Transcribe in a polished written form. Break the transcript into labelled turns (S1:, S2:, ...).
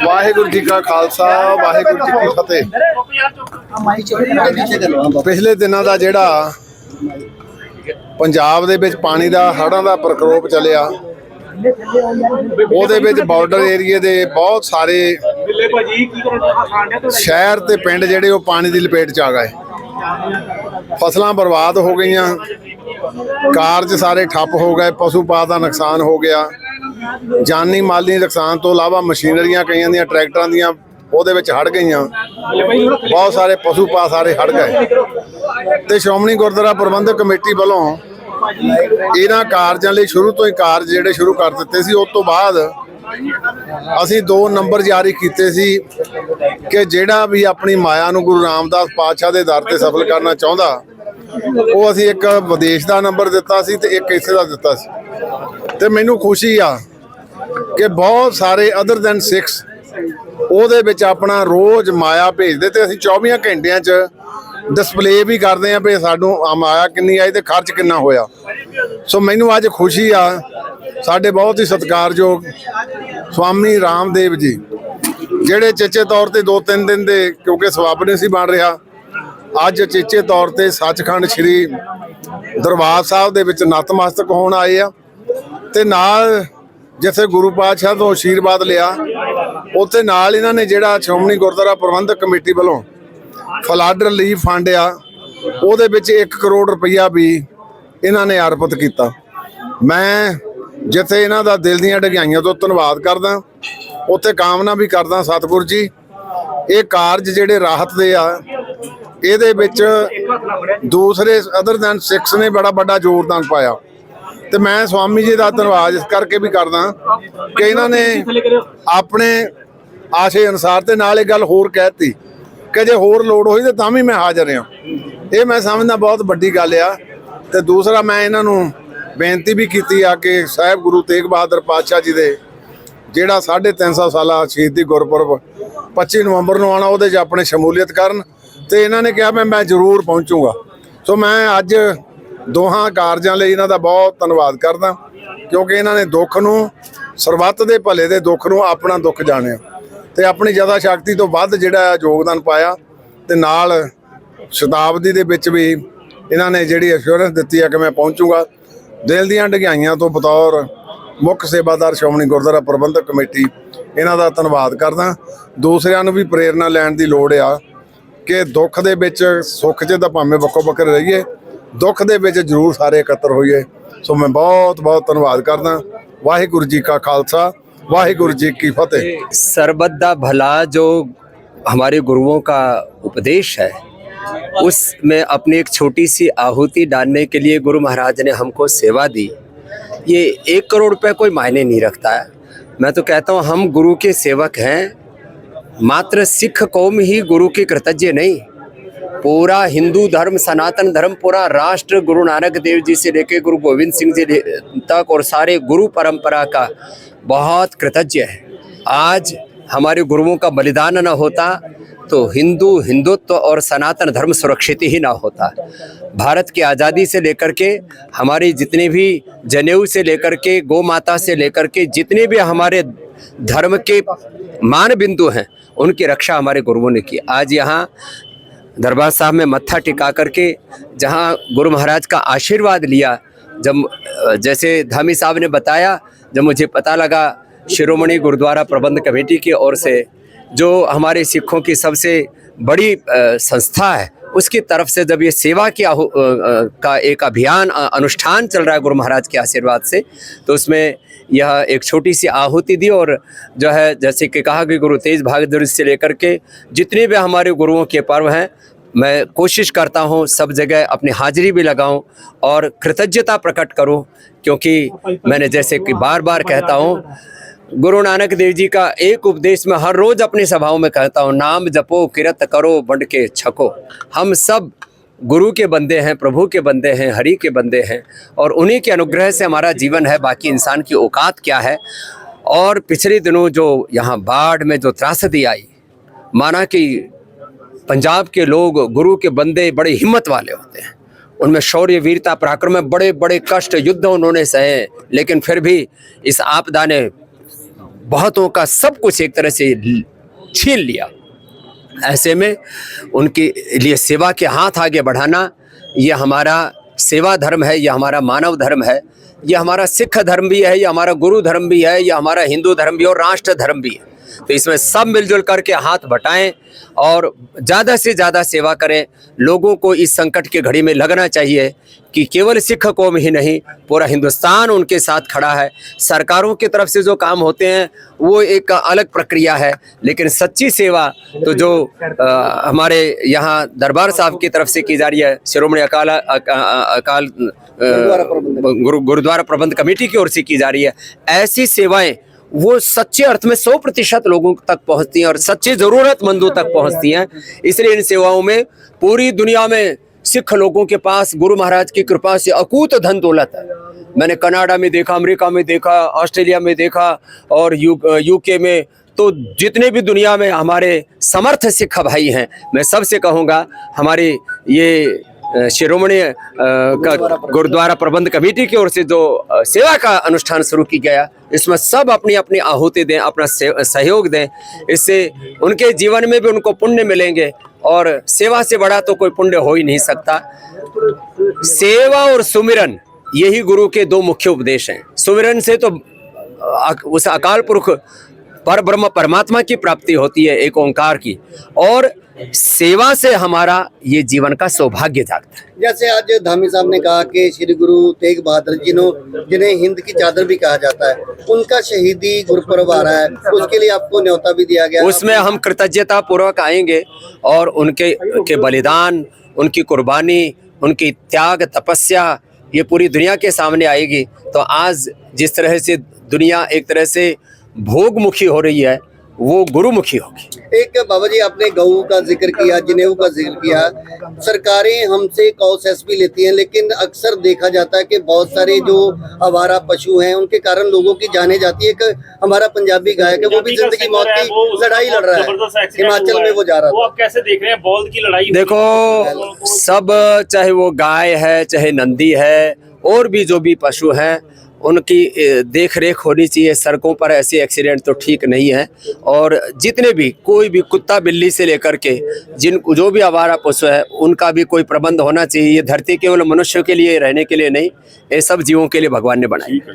S1: वाहिगुरू जी का खालसा वाहिगुरू जी की फतेह। पिछले दिनों का जिहड़ा पंजाब दे विच पानी का हड़ां का प्रकोप चलिया, ਉਹਦੇ ਵਿੱਚ ਬਾਰਡਰ ਏਰੀਏ ਦੇ बहुत सारे शहर ते पिंड ਜਿਹੜੇ ਉਹ पानी की लपेट च आ गए। फसलां बर्बाद हो गई, कारज सारे ठप हो गए, पशु पात का नुकसान हो गया, जानी माली नुकसान तो इलावा मशीनरियां कई दियां ट्रैक्टरां दियां ਉਹਦੇ ਵਿੱਚ ਹੜ ਗਈਆਂ। बहुत सारे पशु पा सारे हड़ गए ਤੇ ਸ਼੍ਰੋਮਣੀ ਗੁਰਦੁਆਰਾ ਪ੍ਰਬੰਧਕ ਕਮੇਟੀ ਵੱਲੋਂ ਇਹਨਾਂ ਕਾਰਜਾਂ ਲਈ ਸ਼ੁਰੂ ਤੋਂ ਹੀ ਕਾਰਜ ਜਿਹੜੇ ਸ਼ੁਰੂ ਕਰ ਦਿੱਤੇ ਸੀ। ਉਸ ਤੋਂ ਬਾਅਦ ਅਸੀਂ 2 ਨੰਬਰ ਜਾਰੀ ਕੀਤੇ ਸੀ ਕਿ ਜਿਹੜਾ ਵੀ ਆਪਣੀ ਮਾਇਆ ਨੂੰ ਗੁਰੂ ਰਾਮਦਾਸ ਪਾਤਸ਼ਾਹ ਦੇ ਦਰ ਤੇ ਸਫਲ ਕਰਨਾ ਚਾਹੁੰਦਾ, ਉਹ ਅਸੀਂ ਇੱਕ ਵਿਦੇਸ਼ ਦਾ ਨੰਬਰ ਦਿੱਤਾ ਸੀ ਤੇ ਇੱਕ ਇੱਥੇ ਦਾ ਦਿੱਤਾ ਸੀ। ਤੇ ਮੈਨੂੰ ਖੁਸ਼ੀ ਆ ਕਿ ਬਹੁਤ ਸਾਰੇ ਅਦਰ ਦੈਨ 6 ਉਹਦੇ ਵਿੱਚ ਆਪਣਾ ਰੋਜ਼ ਮਾਇਆ ਭੇਜਦੇ ਤੇ ਅਸੀਂ 24 ਘੰਟਿਆਂ 'ਚ डिस्पले भी करते हैं भी सानू माया किन्नी आई तो खर्च किन्ना होया। सो मैनू अज खुशी आ साडे बहुत ही सत्कारयोग स्वामी रामदेव जी जिहड़े चेचे तौर पर 2-3 दिन दे क्योंकि सवाब नहीं सी बन रहा, अज चेचे तौर पर सचखंड श्री दरबार साहब दे विच नतमस्तक होण आए आ ते नाल जिथे गुरु पातशाह तो आशीर्वाद लिया उत्थे नाल इन्हां ने जिहड़ा श्रोमणी गुरद्वारा प्रबंधक कमेटी वालों फ्लड रिलीफ फंड आ ਉਹਦੇ ਵਿੱਚ 1 ਕਰੋੜ ਰੁਪਈਆ ਵੀ ਇਹਨਾਂ ਨੇ ਅਰਪਿਤ ਕੀਤਾ। ਮੈਂ ਜਿੱਥੇ ਇਹਨਾਂ ਦਾ ਦਿਲ ਦੀਆਂ ਢਗਾਈਆਂ ਤੋਂ ਧੰਨਵਾਦ ਕਰਦਾ, ਉੱਥੇ ਕਾਮਨਾ ਵੀ ਕਰਦਾ ਸਤਿਗੁਰੂ ਜੀ ਇਹ ਕਾਰਜ ਜਿਹੜੇ ਰਾਹਤ ਦੇ ਆ ਇਹਦੇ ਵਿੱਚ ਦੂਸਰੇ ਅਦਰ ਦੈਨ 6 ਨੇ ਬੜਾ ਵੱਡਾ ਯੋਗਦਾਨ ਪਾਇਆ ਤੇ ਮੈਂ ਸਵਾਮੀ ਜੀ ਦਾ ਧੰਨਵਾਦ ਇਸ ਕਰਕੇ ਵੀ ਕਰਦਾ ਕਿ ਇਹਨਾਂ ਨੇ ਆਪਣੇ ਆਸ਼ੇ ਅਨੁਸਾਰ ਤੇ ਨਾਲ ਇਹ ਗੱਲ ਹੋਰ ਕਹਿਤੀ कि जे होर लोड़ होई तो तां भी मैं हाज़र हाँ। ये मैं समझदा बहुत वड्डी गल आ। ते दूसरा मैं इन्हां नूं बेनती भी की आ कि साहिब गुरु तेग बहादुर पातशाह जी दे जिहड़ा 350 साला शहीदी गुरपुरब 25 नवंबर नूं आना, उहदे 'च अपने शमूलीयत करन ते इन्हां ने कहा मैं जरूर पहुँचूँगा। सो मैं अज दोहां कारजां लई इन्हां दा बहुत धन्नवाद करदा क्योंकि इन्हां ने दुख नूं सरबत दे भले दे दुख नूं अपना दुख जाणिया ਤੇ ਆਪਣੀ ਜ਼ਿਆਦਾ ਸ਼ਕਤੀ ਤੋਂ ਵੱਧ ਜਿਹੜਾ ਯੋਗਦਾਨ ਪਾਇਆ ਤੇ ਨਾਲ ਸ਼ਤਾਬਦੀ ਦੇ ਵਿੱਚ ਵੀ ਇਹਨਾਂ ਨੇ ਜਿਹੜੀ ਅਸ਼ੋਰੈਂਸ ਦਿੱਤੀ ਆ ਕਿ ਮੈਂ ਪਹੁੰਚੂਗਾ। ਦਿਲ ਦੀਆਂ ਢਗਾਈਆਂ ਤੋਂ ਬਤੌਰ ਮੁੱਖ ਸੇਵਾਦਾਰ ਸ਼੍ਰੋਮਣੀ ਗੁਰਦੁਆਰਾ ਪ੍ਰਬੰਧਕ ਕਮੇਟੀ ਇਹਨਾਂ ਦਾ ਧੰਨਵਾਦ ਕਰਦਾ। ਦੂਸਰਿਆਂ ਨੂੰ ਵੀ ਪ੍ਰੇਰਨਾ ਲੈਣ ਦੀ ਲੋੜ ਆ ਕਿ ਦੁੱਖ ਦੇ ਵਿੱਚ ਸੁੱਖ 'ਚ ਤਾਂ ਭਾਵੇਂ ਵੱਖੋ ਵੱਖਰੇ ਰਹੀਏ, ਦੁੱਖ ਦੇ ਵਿੱਚ ਜ਼ਰੂਰ ਸਾਰੇ ਇਕੱਤਰ ਹੋਈਏ। ਸੋ ਮੈਂ ਬਹੁਤ ਬਹੁਤ ਧੰਨਵਾਦ ਕਰਦਾ। ਵਾਹਿਗੁਰੂ ਜੀ ਕਾ ਖਾਲਸਾ वाहिगुरु जी की फतेह।
S2: सर्वदा भला जो हमारे गुरुओं का उपदेश है उसमें अपनी एक छोटी सी आहुति डालने के लिए गुरु महाराज ने हमको सेवा दी। ये 1 करोड़ रुपये कोई मायने नहीं रखता है। मैं तो कहता हूँ हम गुरु के सेवक हैं। मात्र सिख कौम ही गुरु की कृतज्ञ नहीं, पूरा हिंदू धर्म सनातन धर्म पूरा राष्ट्र गुरु नानक देव जी से लेकर गुरु गोविंद सिंह जी तक और सारे गुरु परंपरा का बहुत कृतज्ञ है। आज हमारे गुरुओं का बलिदान न होता तो हिंदुत्व और सनातन धर्म सुरक्षित ही ना होता। भारत की आज़ादी से लेकर के हमारे जितने भी जनेऊ से लेकर के गौ माता से लेकर के जितने भी हमारे धर्म के मान बिंदु हैं उनकी रक्षा हमारे गुरुओं ने की। आज यहाँ दरबार साहब में मत्था टिका करके जहाँ गुरु महाराज का आशीर्वाद लिया, जब जैसे धामी साहब ने बताया, जब मुझे पता लगा शिरोमणि गुरुद्वारा प्रबंध कमेटी की ओर से जो हमारे सिखों की सबसे बड़ी संस्था है उसकी तरफ से जब ये सेवा की का एक अभियान अनुष्ठान चल रहा है गुरु महाराज के आशीर्वाद से, तो उसमें यह एक छोटी सी आहुति दी। और जो है जैसे कि कहा कि गुरु तेज बहादुर से लेकर के जितने भी हमारे गुरुओं के पर्व हैं, मैं कोशिश करता हूँ सब जगह अपनी हाजिरी भी लगाऊं और कृतज्ञता प्रकट करूं, क्योंकि मैंने जैसे कि बार बार कहता हूँ गुरु नानक देव जी का एक उपदेश में हर रोज़ अपनी सभाओं में कहता हूँ, नाम जपो किरत करो बंट के छको। हम सब गुरु के बंदे हैं, प्रभु के बंदे हैं, हरि के बंदे हैं और उन्हीं के अनुग्रह से हमारा जीवन है। बाकी इंसान की औकात क्या है। और पिछले दिनों जो यहाँ बाढ़ में जो त्रासदी आई, माना कि पंजाब के लोग गुरु के बंदे बड़े हिम्मत वाले होते हैं, उनमें शौर्य वीरता पराक्रम में बड़े बड़े कष्ट युद्ध उन्होंने सहे, लेकिन फिर भी इस आपदा ने बहुतों का सब कुछ एक तरह से छीन लिया। ऐसे में उनके लिए सेवा के हाथ आगे बढ़ाना, ये हमारा सेवा धर्म है, यह हमारा मानव धर्म है, यह हमारा सिख धर्म भी है, यह हमारा गुरु धर्म भी है, यह हमारा हिंदू धर्म भी है और राष्ट्र धर्म भी है। तो इसमें सब मिलजुल करके हाथ बटाएं और ज़्यादा से ज़्यादा सेवा करें। लोगों को इस संकट की घड़ी में लगना चाहिए कि केवल सिख कौम ही नहीं, पूरा हिंदुस्तान उनके साथ खड़ा है। सरकारों की तरफ से जो काम होते हैं वो एक अलग प्रक्रिया है, लेकिन सच्ची सेवा तो जो हमारे यहाँ दरबार साहब की तरफ से की जा रही है, शिरोमणि अकाल गुरुद्वारा प्रबंध कमेटी की ओर से की जा रही है, ऐसी सेवाएं वो सच्चे अर्थ में 100% लोगों तक पहुंचती हैं और सच्चे ज़रूरतमंदों तक पहुंचती हैं। इसलिए इन सेवाओं में पूरी दुनिया में सिख लोगों के पास गुरु महाराज की कृपा से अकूत धन दौलत है। मैंने कनाडा में देखा, अमेरिका में देखा, ऑस्ट्रेलिया में देखा और यूके में, तो जितने भी दुनिया में हमारे समर्थ सिख भाई हैं, मैं सबसे कहूँगा हमारी ये शिरोमणि गुरुद्वारा प्रबंध कमेटी की ओर से जो सेवा का अनुष्ठान शुरू किया गया, इसमें सब अपनी अपनी आहुति दें, अपना सहयोग दें। इससे उनके जीवन में भी उनको पुण्य मिलेंगे और सेवा से बड़ा तो कोई पुण्य हो ही नहीं सकता। सेवा और सुमिरन, यही गुरु के दो मुख्य उपदेश हैं। सुमिरन से तो उस अकाल पुरुष पर ब्रह्म परमात्मा की प्राप्ति होती है, एक ओंकार की, और सेवा से हमारा ये जीवन का सौभाग्य जागता है।
S3: जैसे आज धामी साहब ने कहा कि श्री गुरु तेग बहादुर जी जिन्हें हिंद की चादर भी कहा जाता है, उनका शहीदी गुरुपर्व आ रहा है, उसके लिए आपको न्योता भी दिया गया।
S2: उसमें हम कृतज्ञता पूर्वक आएंगे और उनके बलिदान, उनकी कुर्बानी, उनकी त्याग तपस्या ये पूरी दुनिया के सामने आएगी। तो आज जिस तरह से दुनिया एक तरह से भोगमुखी हो रही है, वो गुरुमुखी होगी।
S3: एक बाबा जी, आपने गऊ का जिक्र किया, जनेऊ का जिक्र किया। सरकारें हमसे कॉसेस भी लेती हैं, लेकिन अक्सर देखा जाता है कि बहुत सारे जो आवारा पशु हैं उनके कारण लोगों की जाने जाती है। एक हमारा पंजाबी गायक है, वो भी जिंदगी मौत की लड़ाई लड़ रहा है, हिमाचल में वो जा रहा है।
S4: आप कैसे देख रहे हैं बौल्द की लड़ाई?
S2: देखो, सब चाहे वो गाय है, चाहे नंदी है, और भी जो भी पशु हैं, उनकी देख रेख होनी चाहिए। सड़कों पर ऐसे एक्सीडेंट तो ठीक नहीं है। और जितने भी कोई भी कुत्ता बिल्ली से लेकर के जो भी आवारा पशु है, उनका भी कोई प्रबंध होना चाहिए। ये धरती केवल मनुष्यों के लिए रहने के लिए नहीं, ये सब जीवों के लिए भगवान ने बनाई।